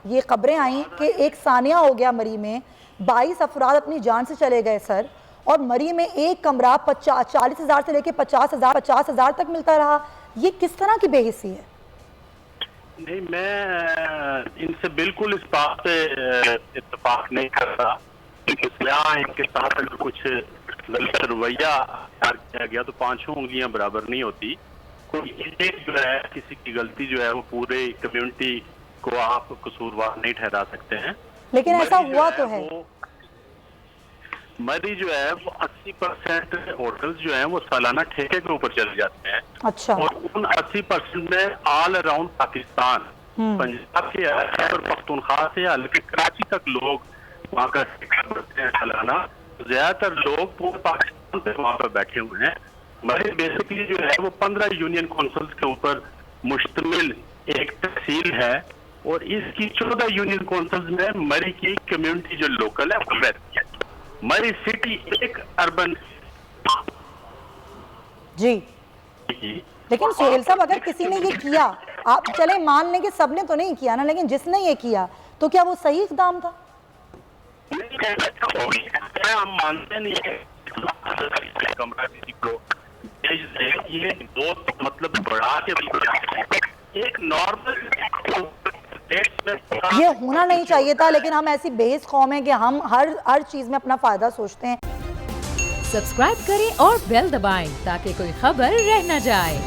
ये खबरें आई कि एक सानिया हो गया मरी में, 22 अफराद अपनी जान से चले गए सर, और मरी में एक कमरा 40,000 से लेकर 50,000 तक मिलता रहा। ये किस तरह की बेहिसी है? नहीं, मैं इनसे बिल्कुल इस बात पे इत्तेफाक नहीं करता, क्योंकि इनके साथ अगर कुछ गलत रवैया किया गया तो पांचों उंगलियां बराबर नहीं होती। कोई एक जो है किसी की गलती जो है वो पूरे कम्युनिटी को आप कसूरवार नहीं ठहरा सकते हैं। लेकिन ऐसा हुआ तो है। मरी जो है वो 80% होटल्स जो हैं वो सालाना ठेके के ऊपर चले जाते हैं। अच्छा। और उन 80% में ऑल अराउंड पाकिस्तान, पंजाब से खैबर पख्तूनख्वा से हल्के कराची तक लोग वहाँ का ठेका करते हैं सालाना। ज्यादातर लोग पूरे पाकिस्तान से वहाँ पर बैठे हुए हैं। मरी बेसिकली जो है वो 15 यूनियन काउंसिल्स के ऊपर मुश्तमिल एक तहसील है, और इसकी 14 यूनियन काउंसिल्स में मरी की कम्युनिटी जो लोकल है वो रहती है। मरी सिटी एक अर्बन जी, लेकिन सुहेल साहब अगर किसी ने ये किया, आप चले मान लें कि सबने तो नहीं किया ना, लेकिन जिसने ये किया तो क्या वो सही इकदाम था? हम मानते नहीं है कमरा किसी को ये दो मतलब बढ़ा के एक नॉर्मल ये होना नहीं चाहिए था, लेकिन हम ऐसी बेहस कौम है कि हम हर चीज में अपना फायदा सोचते हैं। सब्सक्राइब करें और बेल दबाएं ताकि कोई खबर रह न जाए।